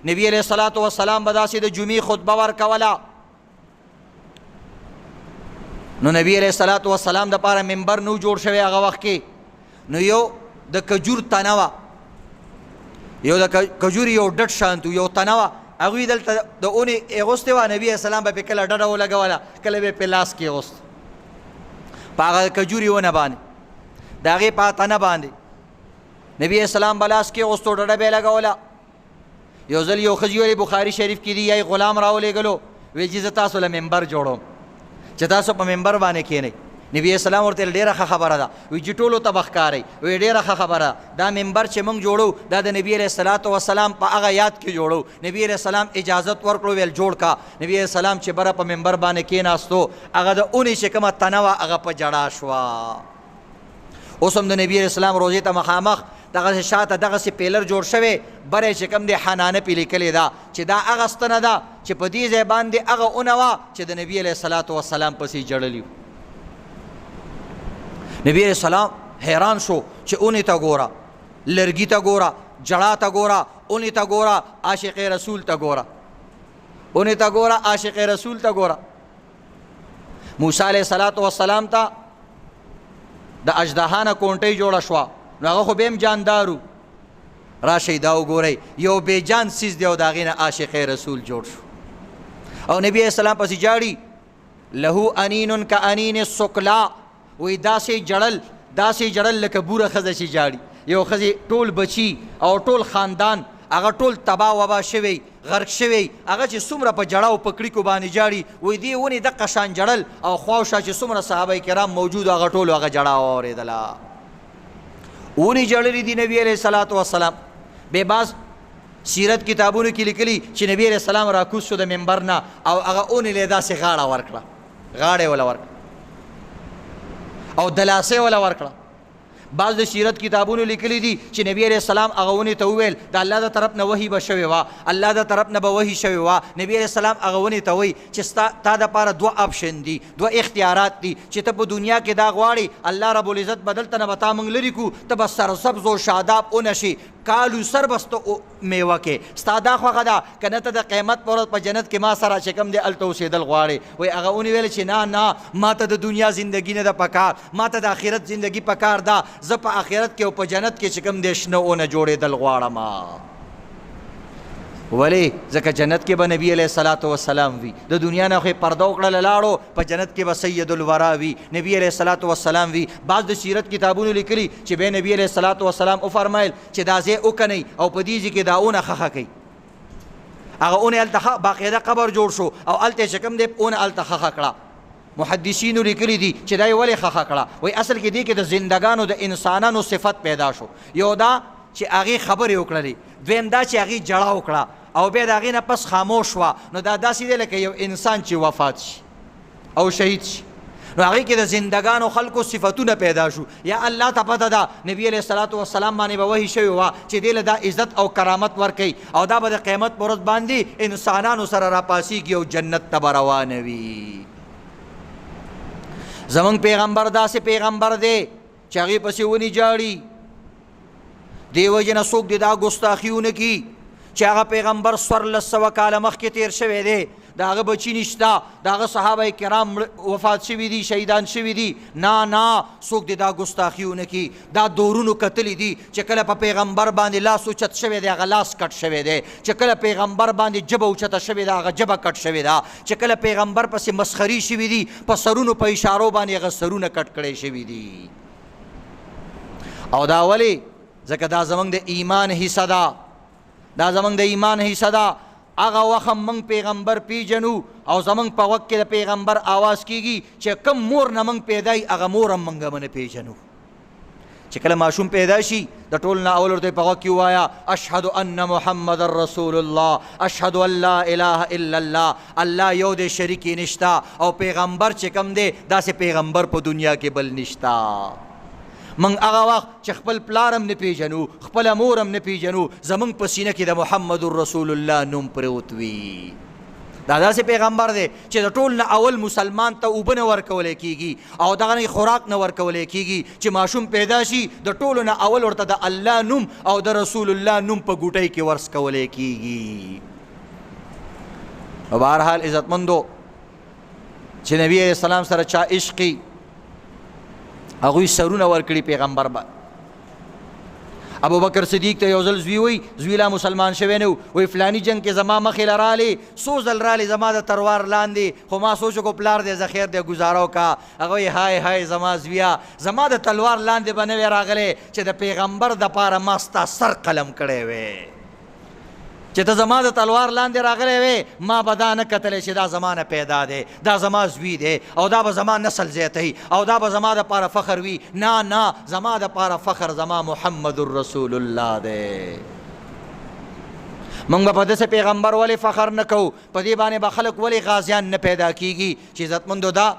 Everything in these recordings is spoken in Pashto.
نبی علیہ الصلوۃ والسلام به داسې د جمعې خطبه ورکوله. نو نبی علیہ الصلوۃ والسلام دپاره منبر نو جوړ شوی هغه وخت کې. نو یو د کجور تنه وه، یو د کجور یو ډډ شانت یو تنه وه، هغوی دلته د اونې اغوستې وه. نبي علیه السلام به پې کله ډډه ولګوله، کله به یې پې لاس کې اغوست په هغه کجوري ونه باندې، د هغې په تنه باندې نبي علیه السلام به لاس کې اغوستو، ډډه به یې لګوله. یو ځل یو ښځي ویلې بخاري شریف کې دي، یا یې غلام راولېږلو، وایي چې زه تاسو له منبر جوړوم چې تاسو په منبر باندې کښېنئ. نبي علیه السلام ورته ډېره ښه خبره ده، وایي چې ټولو ته به ښکارئ. وایي ډېره ښه خبره دا منبر چې موږ جوړو دا د نبي علیه الصلوۃ والسلام په هغه یاد کې جوړو. نبي علیه السلام اجازت ورکړو، ویل جوړ کا. نبي علیه السلام چې بره په منبر باندې کېناستو، هغه د اونې چې کومه تنه وه هغه په جړا شوه. اوس هم د نبي علیه السلام روضې ته مخامخ دغسې شاته دغسې پیلر جوړ شوی، بره چې کوم دی حنانه پې لیکلې ده چې دا هغه ستنه ده چې په دې ځای باندې هغه اونه وه چې د نبي علیه الصلوۃ والسلام پسې جړلي وو. نبی علیہ السلام حیران شو چې اونې ته ګوره، لرګي ته ګوره، جړا ته ګوره، اونې ته ګوره، عاشق رسول ته ګوره، اونې ته ګوره، عاشق رسول ته ګوره. موسی علیہ الصلوۃ والسلام ته د اژدها نه کونټۍ جوړه شوه، نو هغه خو به هم جاندارو. راشئ دا وګورئ، یو بېجان څیز دی او د هغې نه عاشق رسول جوړ شو. او نبي علیہ السلام پسې جاړي، له انین کانین السکلا، وی داسې جړل لکه بوره ښځه چې جاړي. یو ښځې ټول بچي او ټول خاندان هغه ټول تباه وبا شوی، غرق شوی، هغه چې څومره په جړه او په کړیکو باندې جاړي، وایي دې ونې دقه شان جړل او خواوشا چې څومره صحابه کرام موجود هغه ټولو هغه جړه واورېدله. ونې جړلې دي نبي علیه الصلوۃ والسلام. بې باز سیرت کتابونو کې لیکلي چې نبي علیه السلام راکوز شو د منبر نه او هغه اونې له داسې غاړه ورکړه، غاړه یې وله ورکړه او دلاسې وله ورکړه. بعض د سیرت کتابونو لیکلی دي چې نبی علیه السلام هغه ونې ته وویل د الله د طرف نه وحي به شوې وه، الله د طرف نه به وحي شوې وه. نبی علیه السلام هغه ونې ته وایي چې تا دپاره دوه آپشن دي، دوه اختیارات دي چې ته په دنیا کې دا غواړې الله رب العزت به دلته نه به تا موږ لرې کړو، ته به سرسبز و شاداب ونه شي، کالو سر بسته میوه کې ستا دا خوښه ده که نه ته د قیامت په ورځ په جنت کې ما سره چې کوم دی هلته اوسېدل غواړې. وایي هغه ونې ویل چې نه ما ته د دنیا زندګي نه ده پکار، ما ته د آخرت زندګي پکار ده، زه په آخرت کې او په جنت کې چې کوم دی شنه اونه جوړېدل غواړم. ولې ځکه جنت کې به نبي علیه الصلوۃ والسلام وي، د دنیا نه خو یې پرده وکړله لاړو، په جنت کې به سید الورا وي، نبي علیه الصلوۃ والسلام وي. بعض د سیرت کتابونو لیکلي چې بیا نبي علیه الصلوۃ والسلام وفرمایل چې دا ځای وکنئ او په دې ځای کې دا اونه ښخه کئ. هغه اونې هلته باقاعده قبر جوړ شو او هلته چې کوم دی اونه هلته ښخه کړه. محدثینو لیکلی دي چې دا یې ولې ښخه کړه؟ وایي اصل کې دې کې د زندګانو د انسانانو صفت پیدا شو. یو دا چې هغې خبرې وکړلې، دویم دا چې هغې جړه وکړه او بیا د هغې نه پس خاموش وه. نو دا داسې دی لکه یو انسان چې وفات شي او شهید شي، نو هغې کې د زندګانو خلکو صفتونه پیدا شو. یا الله ته پته ده نبي علیه الصلوۃ والسلام باندې به وحي شوې وه چې دې له دا عزت او کرامت ورکوي او دا به د قیامت په ورځ باندې انسانانو سره راپاسېږي او جنت ته به روانه وي. زمونږ پیغمبر داسې پیغمبر دی چې هغې پسې ونې جاړي. دې وجې نه څوک دې دا ګستاخي ونه کي چې هغه پیغمبر 1400 کاله مخکې تیر شوی دی، د هغه بچي نشته، د هغه صحابه کرام وفات شوي دي، شهیدان شوي دي. نه څوک دې دا ګستاخي ونه کي. دا دورونو کتلی دي چې کله په پیغمبر باندې لاس اوچت شوی دی هغه لاس کټ شوی دی، چې کله پیغمبر باندې جبه اوچته شوې ده هغه جبه کټ شوې ده، چې کله پیغمبر پسې مسخري شوي دي په سرونو په اشارو باندې هغه سرونه کټ کړی شوي دي. او دا ولې؟ ځکه دا زمونږ د ایمان حصه ده، دا زمونږ د ایمان حصه ده. هغه وخت موږ پیغمبر پیژنو او زمونږ په وخت کې د پیغمبر آواز کیږي چې کم مور نه موږ پیدا یي هغه مور هم موږ نه پیژنو. چې کله ماشوم پیدا شي د ټول نه اول ورته په غوږ کې ووایه اشهد ان محمد رسول الله، اشهد ان لا اله الا الله، الله یو دی شریک یې نشته او پیغمبر چې کم دی داسې پیغمبر په دنیا کې بل نشته. من هغه وخت چې خپل پلار هم نه پیژنو، خپله مور هم نه پیژنو، زمونږ په سینه کې د محمد رسول الله نوم پروت وي. دا داسې پیغمبر دی چې د ټول نه اول مسلمان ته اوبه نه ورکولی کېږي او دغه نه خوراک نه ورکولی کېږي چې ماشوم پیدا شي د ټولو نه اول ورته د الله نوم او د رسول الله نوم په ګوټۍ کې ورسکولی کېږي. په بهرحال عزتمندو چې نبي علیه السلام سره چا عشقي هغوی سرونه ورکړي پیغمبر به. ابو بکر صدیق ته یو ځل زوی وی زوی لا مسلمان شوی نه وی فلانی جنگ کې زما مخې له رالې څو ځل رالې زما د تلوار لاندې خو ما سوچ وکړو پلار دی زه خیر دی ګزاره وکړه. هغه وی های های زما زویه زما د تلوار لاندې به نه وی راغلی چې د پیغمبر دپاره ما ستا سر قلم کړی وی چې ته زما د تلوار لاندې راغلی وې ما به دا نه کتلی چې دا زما نه پیدا دی دا زما زوی دی او دا به زما نسل زیاتی او دا به زما دپاره فخر وي. نه نه زما دپاره فخر زما محمد رسول الله دی. موږ به په داسې پیغمبر ولې فخر نه کوو؟ په دې باندې به خلک ولې غازیان نه پیدا کېږي چې عزتمندو دا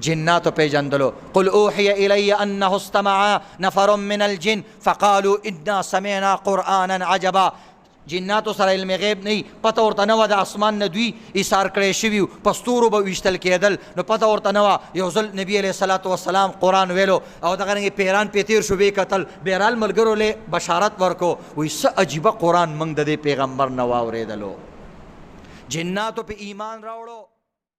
جناتو پیجندلو. قل اوحي الی انه استمع نفر من الجن فقالوا انا سمعنا قرآنا عجبا. جناتو سره علم غیب نه پته ورته نه وه د اسمان نه دوی ایثار کړی شوي وو په ستورو به ویشتل کېدل نو پته ورته نه وه. یو ځل نبي علیه الصلاة والسلام قرآن ویلو او دغه رنګې پیران پې تېر شو ویې کتل بهرحال ملګرو له بشارت ورکو وایي څه عجیبه قرآن موږ د دې پیغمبر نه واورېدلو. جناتو په ایمان راوړو.